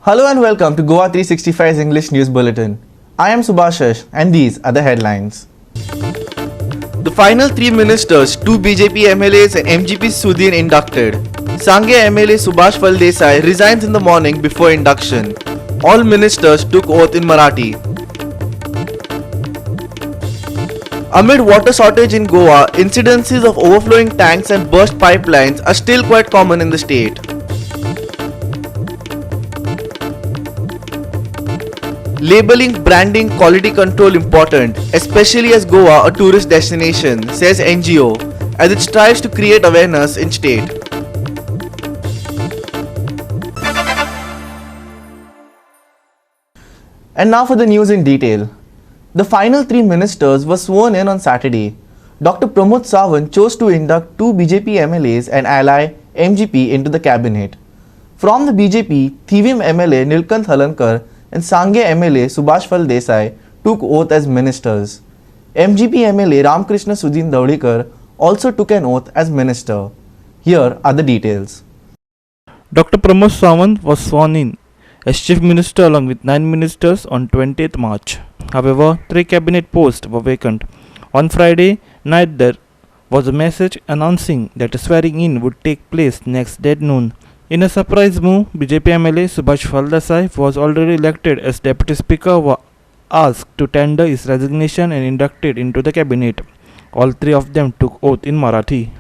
Hello and welcome to Goa 365's English News Bulletin. I am Subhashish and these are the headlines. The final 3 ministers, 2 BJP MLAs and MGP Sudhin inducted. Sange MLA Subhash Desai resigns in the morning before induction. All ministers took oath in Marathi. Amid water shortage in Goa, incidences of overflowing tanks and burst pipelines are still quite common in the state. Labeling, branding, quality control important, especially as Goa a tourist destination, says NGO, as it strives to create awareness in state. And now for the news in detail. The final 3 ministers were sworn in on Saturday. Dr. Pramod Sawant chose to induct 2 BJP MLAs and ally MGP into the cabinet. From the BJP, Thivim MLA Nilkant Halankar and Sange MLA Subhash Desai took oath as ministers. MGP MLA Ramkrishna Sudhin Daudikar also took an oath as minister. Here are the details. Dr. Pramod Sawant was sworn in as Chief Minister along with 9 ministers on 20th March. However, 3 cabinet posts were vacant. On Friday night there was a message announcing that a swearing in would take place next day at noon. In a surprise move, BJP MLA Subhash Desai, who was already elected as Deputy Speaker, was asked to tender his resignation and inducted into the cabinet. All 3 of them took oath in Marathi.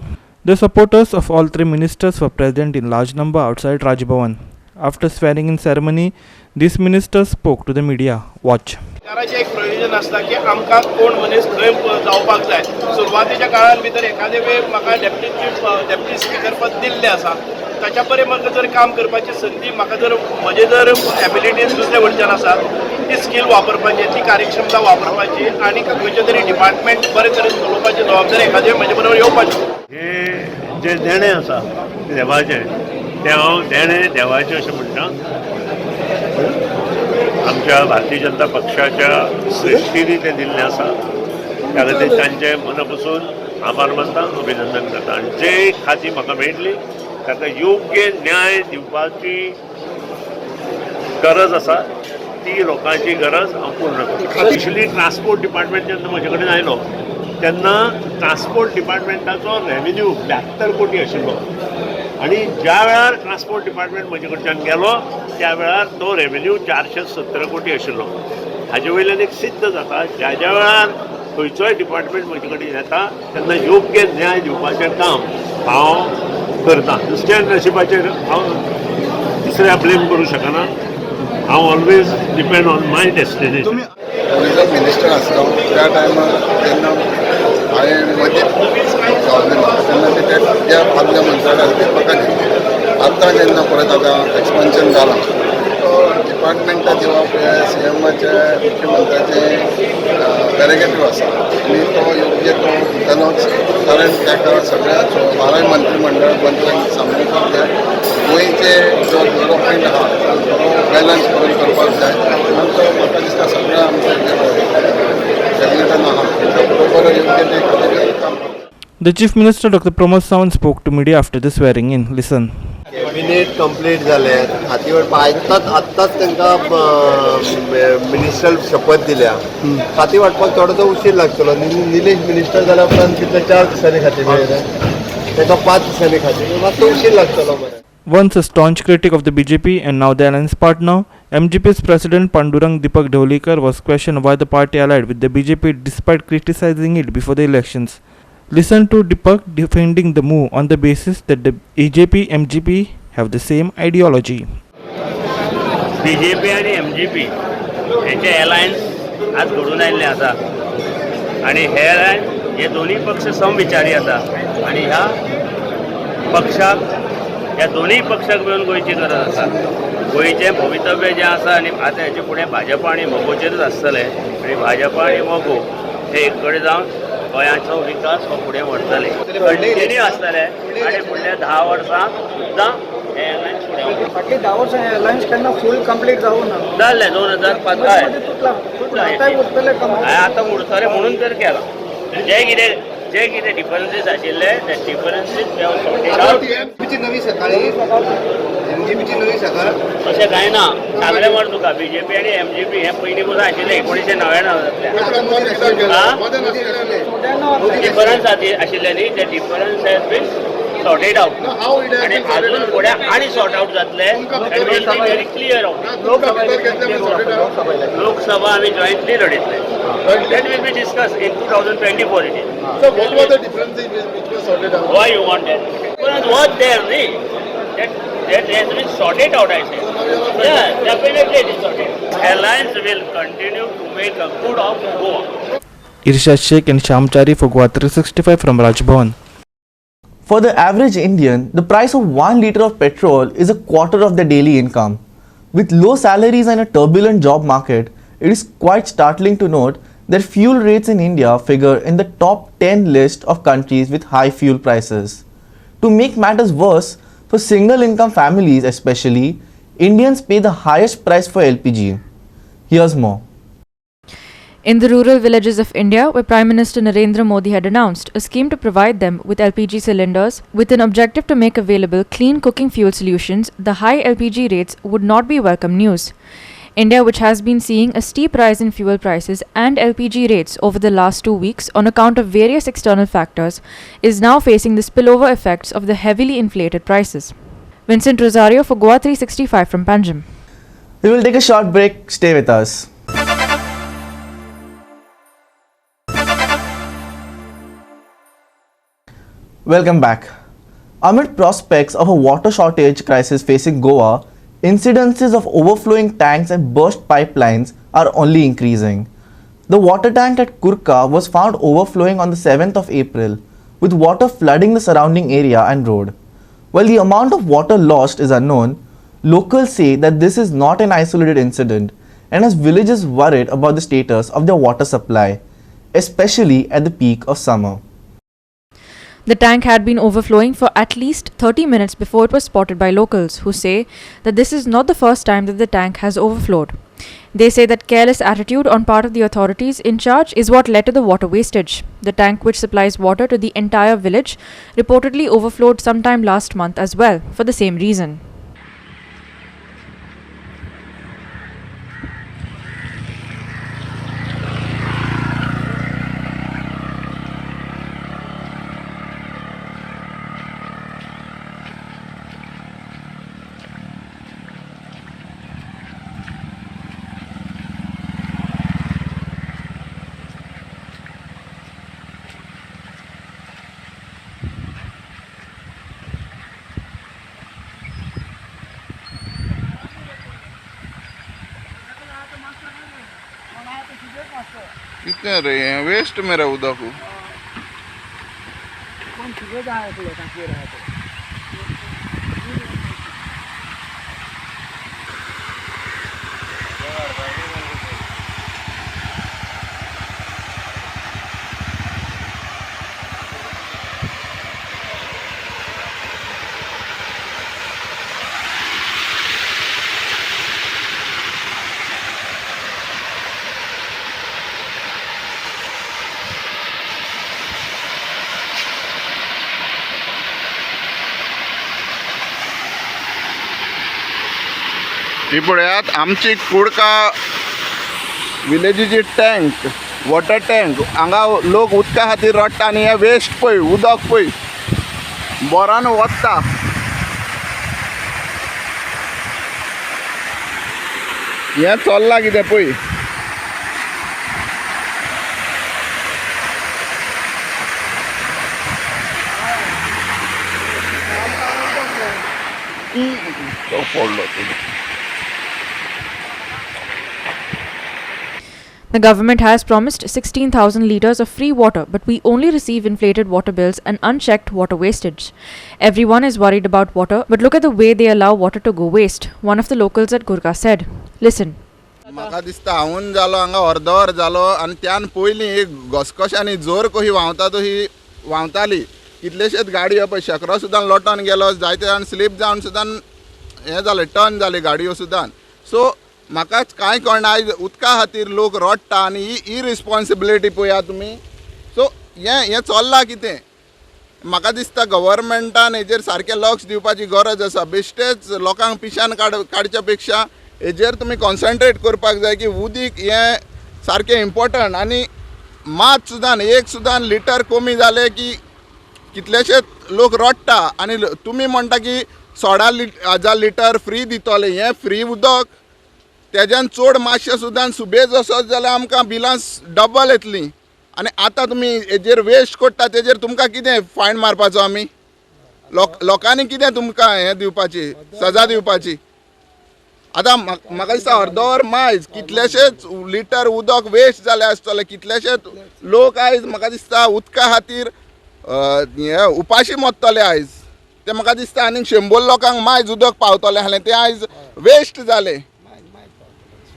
The supporters of all 3 ministers were present in large number outside Raj Bhavan. After swearing in ceremony, these ministers spoke to the media. Watch. एक प्रयोजन असता की आमकां कोण मनीस खंय जावपाक जाय. सुरवातीच्या काळान भितर एखादे वेळ म्हाका डेप्युटी स्पीकर पद दिल्लें आसा. ताच्या परेन म्हाका जर काम करपाची संदी म्हाका जर म्हजे जर एबिलिटीज दुसरे वटच्यान आसात ती स्कील वापरपाची, ती कार्यक्षमता वापरपाची आणि खंयचे तरी डिपार्टमेंट बरे तरेन चलोवपाची जबाबदारी एखादे म्हजे बरोबर येवपाची. हे जे देणें आसा देवाचें तें हांव देणें देवाचें अशें म्हणटा. आमच्या भारतीय जनता पक्षाच्या श्रेष्ठींनी ते दिल्लें आसा. त्या खातीर तांचे मनापासून आभार मानता, अभिनंदन करता. आनी जे खाती म्हाका मेळटली ताका योग्य न्याय दिवपाची गरज आसा ती लोकांची गरज हांव पूर्ण करता. स्पेशली ट्रान्सपोर्ट डिपार्टमेंट जेन्ना म्हजे कडेन आयलो तेन्ना ट्रान्सपोर्ट डिपार्टमेंटाचो रेव्हेन्यू 72 कोटी आशिल्लो आणि ज्या वेळार ट्रान्सपोर्ट डिपार्टमेंट म्हजे कडच्यान गेलो त्या वेळार तो रेव्हेन्यू 470 कोटी आशिल्लो. हाजे वयल्यान एक सिद्ध जाता ज्या वेळार खंयचोय डिपार्टमेंट म्हजे कडेन येता तेन्ना योग्य न्याय दिवपाचें काम हांव करता. दुसऱ्या नशिबाचेर हांव दुसऱ्या ब्लेम करूं शकना. हांव always depend on my destination. Tourism minister आसलो त्या टायमार जेन्ना हांवें मदीं तेन्ना त्या आदल्या मंत्रालयान ते म्हाका दिलें. आतां जेन्ना परत आतां एक्सपेन्शन जालां डिपार्टमेंटा दिवप हे CMचे मुख्यमंत्र्याचे डेलिगेटीव आसा आनी तो योग्य तो दितलोच. कारण ताका सगळ्या 12 मंत्रिमंडळ मंत्र्यांक सांगून जाय गोंयचे जो डेवलपमेंट आहा तो बॅलन्स करून करपाक जाय. आनी तो म्हाका दिसता सगळ्या आमच्या कॅबिनेटान आहा त्या बरोबर योग्य ते खातीर काम करता. The Chief Minister Dr. Pramod Sawant spoke to media after the swearing in. Listen. Cabinet complete जालें. खाती वाटपाक आत्ताच तांकां मिनिस्ट्रल शपथ दिल्या. खाती वाटपाक थोडोसो उशीर लागतलो. निलेश मिनिस्टर जाल्या उपरांत कितले 4 दिसांनी खाती मेळयलें ताका 5 दिसांनी खाती मातसो उशीर लागतलो मरे. Once a staunch critic of the BJP and now the alliance partner, MGP's President Pandurang Deepak Dhawlikar was questioned why the party allied with the BJP despite criticizing it before the elections. Listen to Deepak defending the move on the basis that the BJP MGP have the same ideology. BJP आणि MGP यांचे alliance आज घडून आयिल्लें आसा आणि हे alliance हे दोन्ही पक्ष समविचारी आसा आणि ह्या पक्षाक ह्या दोन्ही पक्षाक मेळून गोंयची गरज आसा. गोंयचें भवितव्य जें आसा आनी आतां हेचे फुडें भाजपा आनी मोगोचेरच आसतलें आनी भाजपा आनी मोगो हे एक कडेन जावन गोंयाचो विकास हो फुडें व्हरतले कंटिन्यू आसतले आनी फुडल्या 10 वर्सां सुद्दां हे अलायन्स फुडें व्हरतले. फाटली 10 वर्सां हे अलायन्स केन्ना फूल कंप्लीट जावं ना. जाल्लें 2015 आतां उरतलें म्हणून तर केलां. जे कितें डिफरन्सीस आशिल्ले ते डिफरन्सीस नवी सकाळी एनजीपीची नवी सरकार तशें कांय ना सांगलें मरे तुका BJP आनी MGP हे पयलीं पसून आशिल्लें 1999 डिफरन्स आशिल्ले न्ही ते difference has been sorted out आनी अजून फुडें आनी सॉर्ट आउट जातले and will be very clear Lok Sabha आमी जॉयंटली लढयतले that will be discuss in 2024 it is So what was the difference which was sorted out? why you want that difference was there न्ही that has been sorted out I say yeah definitely it is sorted alliance will continue to make a good of Goa. Irshad Sheikh and Shamchari for Goa 365 from Rajbhavan. For the average Indian, the price of 1 litre of petrol is a quarter of their daily income. With low salaries and a turbulent job market, it is quite startling to note that fuel rates in India figure in the top 10 list of countries with high fuel prices. To make matters worse, for single income families especially, Indians pay the highest price for LPG. Here's more. In the rural villages of India, where Prime Minister Narendra Modi had announced a scheme to provide them with LPG cylinders with an objective to make available clean cooking fuel solutions, the high LPG rates would not be welcome news. India, which has been seeing a steep rise in fuel prices and LPG rates over the last 2 weeks on account of various external factors, is now facing the spillover effects of the heavily inflated prices. Vincent Rosario for Goa 365 from Panjim. We will take a short break. Stay with us. Welcome back. Amid prospects of a water shortage crisis facing Goa, incidences of overflowing tanks and burst pipelines are only increasing. The water tank at Kurka was found overflowing on the 7th of April, with water flooding the surrounding area and road. While the amount of water lost is unknown, locals say that this is not an isolated incident and has villagers worried about the status of their water supply, especially at the peak of summer. The tank had been overflowing for at least 30 minutes before it was spotted by locals, who say that this is not the first time that the tank has overflowed. They say that careless attitude on part of the authorities in charge is what led to the water wastage. The tank, which supplies water to the entire village, reportedly overflowed sometime last month as well, for the same reason. कितने रे waste में रहा उधर को ही पळयात आमची कुडका विलेजीची tank water tank हांगा लोक उदका खातीर रडटा आनी हे वेस्ट पळय उदक पळय बोरान वता हें चल्लां कितें पळय तो पडलो The government has promised 16,000 litres of free water, but we only receive inflated water bills and unchecked water wastage. Everyone is worried about water, but look at the way they allow water to go waste, one of the locals at Gurka said. Listen. म्हाका दिसता हांवून जालो हांगा अर्दवर जालो आनी त्यान पयलीं एक घसघशांनी जोर कशी व्हांवता तशी व्हांवताली कितलेशेच गाडयो पळय शेकरो सुद्दां लोटोन गेलो जायते जाण स्लीप जावन सुद्दां हें जालें टर्न जाली गाडयो सुद्दां सो म्हाकाच कांय कळना आयज उदका खातीर लोक रडटा आनी ही इरिस्पॉन्सिबिलिटी पळया तुमी सो हें चल्लां कितें म्हाका दिसता गव्हर्मेंटान हेजेर सारकें लक्ष दिवपाची गरज आसा. बेश्टेच लोकांक पिशान काडच्या पेक्षा हेजेर तुमी कॉन्सन्ट्रेट करपाक जाय की उदीक हें सारकें इम्पॉर्टंट. आनी मात सुद्दां एक सुद्दां लिटर कमी जालें की कितलेशेच लोक रडटा. आनी तुमी म्हणटा की 16 लिटर फ्री दितले. हें फ्री उदक तेज्यान चड मातशें सुद्दां सुबेज वसत जाल्यार आमकां बिलां डबल येतलीं. आनी आतां तुमी हेजेर वेस्ट करता तेजेर तुमकां कितें फायन मारपाचो आमी? लोकांनी कितें तुमकां हें दिवपाची सजा दिवपाची? आतां म्हाका दिसता अर्दवर मायज कितलेशेच लिटर उदक वेस्ट जालें आसतलें. कितलेशेच लोक आयज म्हाका दिसता उदका खातीर उपाशी मरतले आयज. ते म्हाका दिसता आनीक 100 लोकांक मायज उदक पावतलें आहलें तें आयज वेस्ट जालें.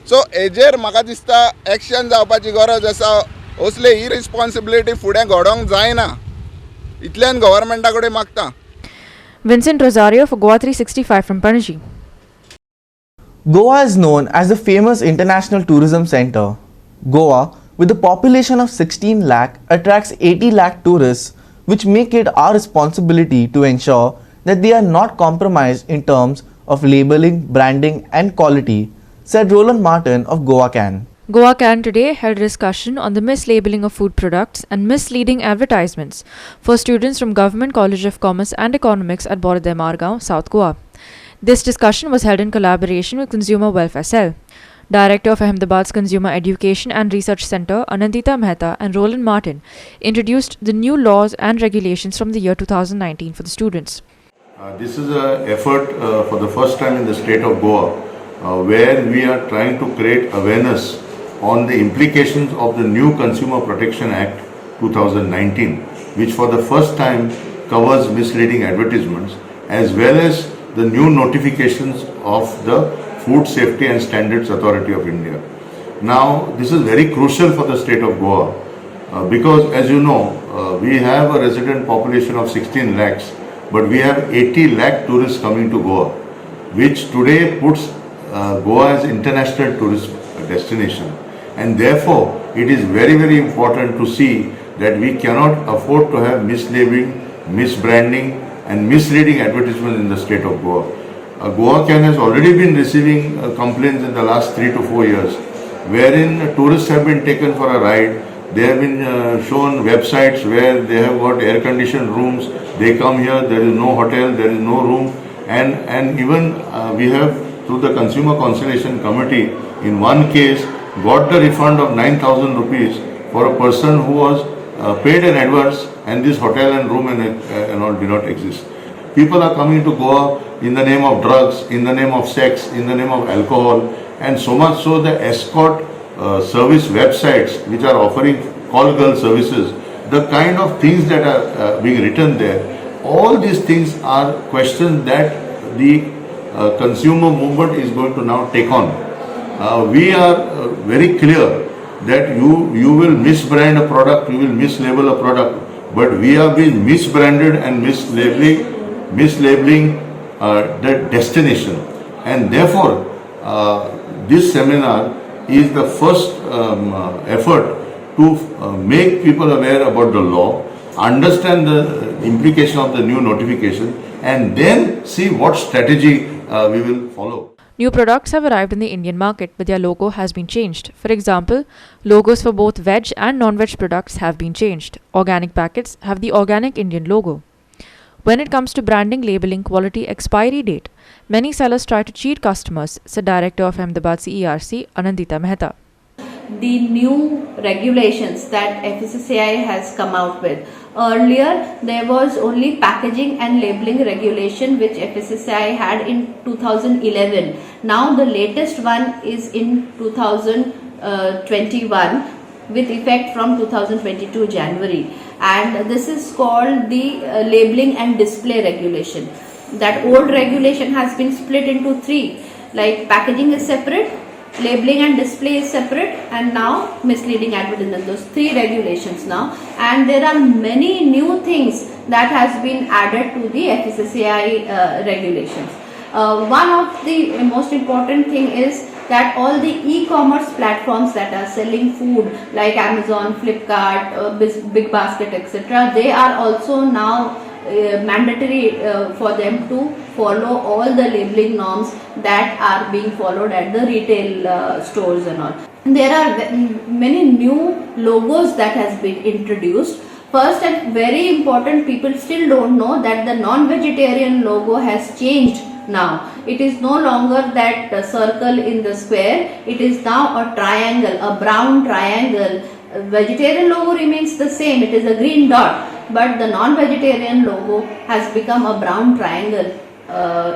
सो हेजेर म्हाका दिसता एक्शन जावपाची गरज आसा. असले इरिस्पॉन्सिबिलिटी फुडें घडोवंक जायना. इतल्यान गव्हर्मेंटा कडेन मागता. Vincent Rosario for Goa 365 from Panaji. Goa is known as the famous international tourism center. Goa, with a population of 16 lakh, attracts 80 lakh tourists, which make it our responsibility to ensure that they are not compromised in terms of labeling, branding and quality, said Roland Martin of Goa Can. Goa Can today held a discussion on the mislabeling of food products and misleading advertisements for students from Government College of Commerce and Economics at Borodaya Margaon, South Goa. This discussion was held in collaboration with Consumer Welfare Cell. Director of Ahmedabad's Consumer Education and Research Center, Anandita Mehta and Roland Martin introduced the new laws and regulations from the year 2019 for the students. This is an effort for the first time in the state of Goa where we are trying to create awareness on the implications of the new Consumer Protection Act 2019, which for the first time covers misleading advertisements as well as the new notifications of the Food Safety and Standards Authority of India. Now, this is very crucial for the state of Goa because, as you know, we have a resident population of 16 lakhs, but we have 80 lakh tourists coming to Goa, which today puts Goa as international tourist destination. And therefore, it is very, very important to see that we cannot afford to have mislabeling, misbranding and misleading advertisements in the state of Goa. Goa Can has already been receiving complaints in the last 3 to 4 years, wherein tourists have been taken for a ride. They have been shown websites where they have got air-conditioned rooms. They come here, there is no hotel, there is no room, and even we have, through the Consumer Conciliation Committee, in one case, got the refund of 9,000 rupees for a person who was paid in advance, and this hotel and room and all did not exist. People are coming to Goa in the name of drugs, in the name of sex, in the name of alcohol, and so much so the escort service websites which are offering call girl services, the kind of things that are being written there, all these things are questions that the consumer movement is going to now take on. We are very clear that you will misbrand a product, you will mislabel a product, but we have been misbranded and mislabeling the destination, and therefore this seminar is the first effort to make people aware about the law, understand the implication of the new notification, and then see what strategy we will follow. New products have arrived in the Indian market, but their logo has been changed. For example, logos for both veg and non-veg products have been changed. Organic packets have the Organic Indian logo. When it comes to branding, labeling, quality, expiry date, many sellers try to cheat customers, said Director of Ahmedabad CERC, Anandita Mehta. The new regulations that FSSAI has come out with. Earlier, there was only packaging and labeling regulation which FSSAI had in 2011. Now, the latest one is in 2021 with effect from 2022 January. And this is called the labeling and display regulation. That old regulation has been split into three, like packaging is separate, labeling and display is separate, and now misleading advertisement. Those three regulations now, and there are many new things that has been added to the FSSAI regulations. One of the most important thing is that all the e-commerce platforms that are selling food like Amazon, Flipkart, Big Basket, etc., they are also now mandatory for them to follow all the labeling norms that are being followed at the retail stores and all. There are many new logos that has been introduced. First and very important, people still don't know that the non-vegetarian logo has changed now. It is no longer that circle in the square. It is now a triangle, a brown triangle. Vegetarian logo remains the same. It is a green dot, but the non-vegetarian logo has become a brown triangle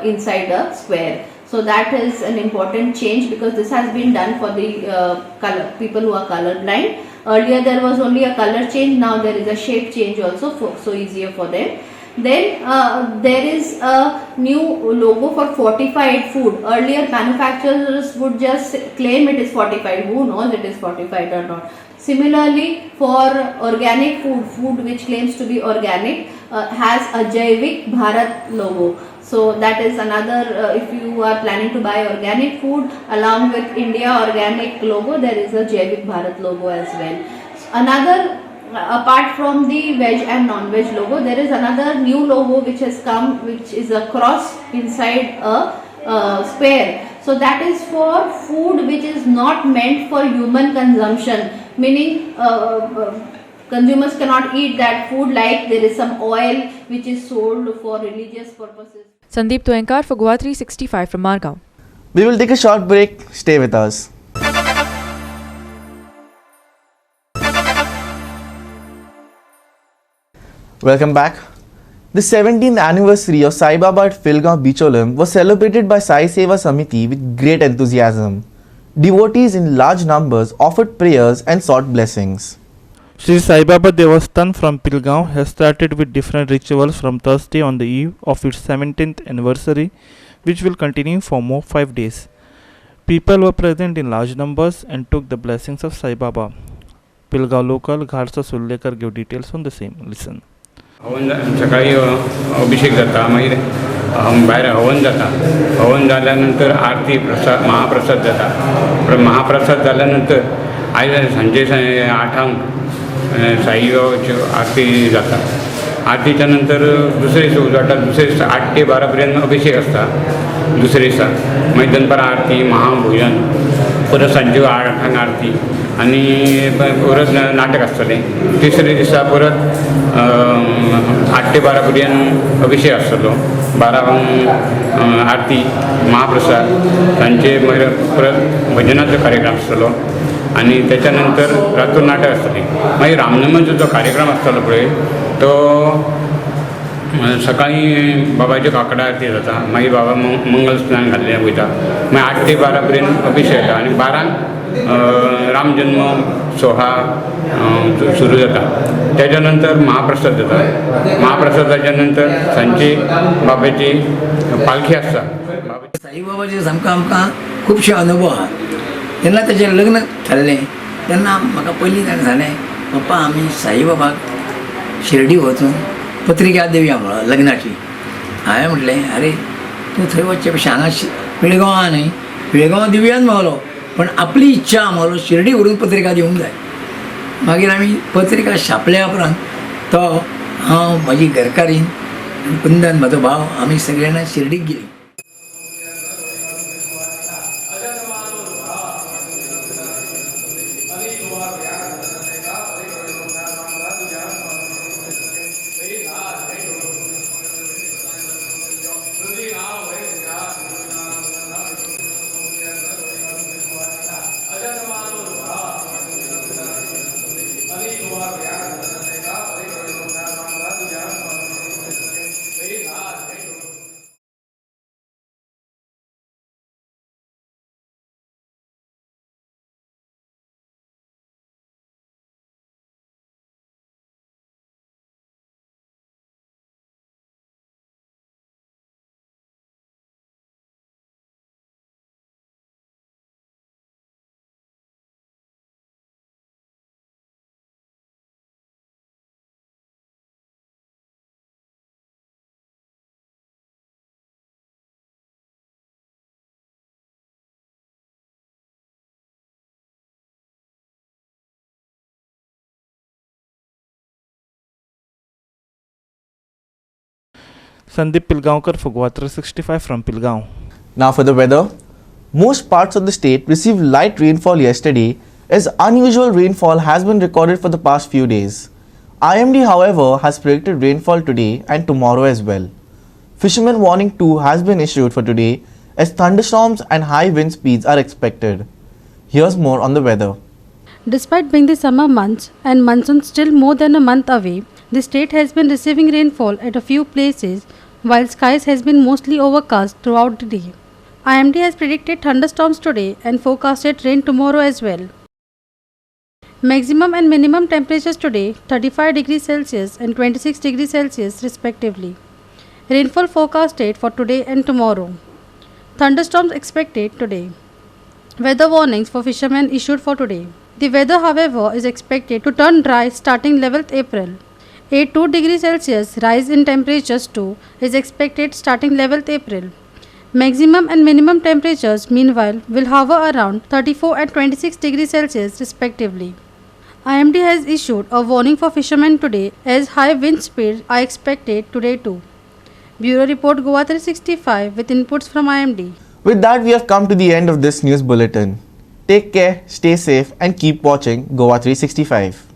inside a square. So that is an important change because this has been done for the people who are colorblind. Earlier there was only a color change, now there is a shape change also, so easier for them. Then there is a new logo for fortified food. Earlier manufacturers would just claim it is fortified. Who knows it is fortified or not. Similarly, for organic food which claims to be organic has a Jaivik Bharat logo. So that is another, if you are planning to buy organic food, along with India organic logo, there is a Jaivik Bharat logo as well. Another, apart from the veg and non-veg logo, there is another new logo which has come, which is a cross inside a square. So that is for food which is not meant for human consumption, meaning consumers cannot eat that food, like there is some oil which is sold for religious purposes. Sandeep Toenkar for Goa 365 from Margao. We will take a short break. Stay with us. Welcome back. The 17th anniversary of Sai Baba at Philgaon Bicholim was celebrated by Sai Seva Samiti with great enthusiasm. Devotees in large numbers offered prayers and sought blessings. Sri Sai Baba Devasthan from Philgaon has started with different rituals from Thursday on the eve of its 17th anniversary, which will continue for more 5 days. People were present in large numbers and took the blessings of Sai Baba. Philgaon local Gharsa Sullekar gave details on the same. Listen. हवन सकाळी अभिषेक जाता मागीर भायर हवन जाता हवन जाल्या नंतर आरती प्रसाद महाप्रसाद जाता महाप्रसाद जाल्या नंतर आयज सांजे 8 साई बाबाची आरती जाता आरतीच्या नंतर दुसरे दीस उजवाडटा दुसरे दीस 8 ते 12 पर्यंत अभिषेक आसता दुसरे दिसा मागीर दनपारां आरती महाभोजन परत सांजे 8 आरती आनी परत नाटक आसतलें तिसरे दिसा परत 8 ते 12 पर्यंत अभिषेक आसतलो 12 आरती महाप्रसाद सांजे मागीर परत भजनाचो कार्यक्रम आसतलो आनी त्याच्या नंतर रातून नाटक आसतलें मागीर रामनवमीचो जो कार्यक्रम आसतलो पळय तो सकाळी बाबाचे काकडा आरती जाता मागीर बाबा मंगल स्नान घाल्ले वयता मागीर 8 ते 12 पर्यंत अभिषेक जाता आनी 12 राम जन्म सोहळा सुरू जाता त्याच्या नंतर महाप्रसाद जाता महाप्रसादाच्या नंतर सांजे बाबाची पालखी आसता साईबाबाचे सामको आमकां खुबशे अनुभव आहा जेन्ना तेजें लग्न थारलें तेन्ना म्हाका पयलीं ताणें सांगलें पप्पा आमी साईबाबाक शिर्डी वचून पत्रिका दिवया म्हणून लग्नाची हांवें म्हटलें अरे तूं थंय वचचे पेक्षा हांगा पिळगांवां न्हय पिळगांवां दिवयान म्हणलो पण आपली इच्छा आम्हाला शिर्डी व्हरून पत्रिका दिवंक जाय मागीर आमी पत्रिका छापल्या उपरांत तो हांव म्हाजी घरकारीन कुंदन म्हाजो भाव आमी सगळे जाणां शिर्डीक गेलीं. Sandeep Pilgaonkar for Goa 365 from Pilgaon. Now for the weather. Most parts of the state received light rainfall yesterday as unusual rainfall has been recorded for the past few days. IMD, however, has predicted rainfall today and tomorrow as well. Fisherman warning 2 has been issued for today as thunderstorms and high wind speeds are expected. Here's more on the weather. Despite being the summer months and monsoon still more than a month away, the state has been receiving rainfall at a few places while skies has been mostly overcast throughout the day. IMD has predicted thunderstorms today and forecasted rain tomorrow as well. Maximum and minimum temperatures today 35 degrees Celsius and 26 degrees Celsius respectively. Rainfall forecasted for today and tomorrow. Thunderstorms expected today. Weather warnings for fishermen issued for today. The weather, however, is expected to turn dry starting 11th April. A 2 degrees Celsius rise in temperatures too is expected starting 11th April. Maximum and minimum temperatures meanwhile will hover around 34 and 26 degrees Celsius respectively. IMD has issued a warning for fishermen today as high wind speeds are expected today too. Bureau Report Goa 365 with inputs from IMD. With that, we have come to the end of this news bulletin. Take care, stay safe and keep watching Goa 365.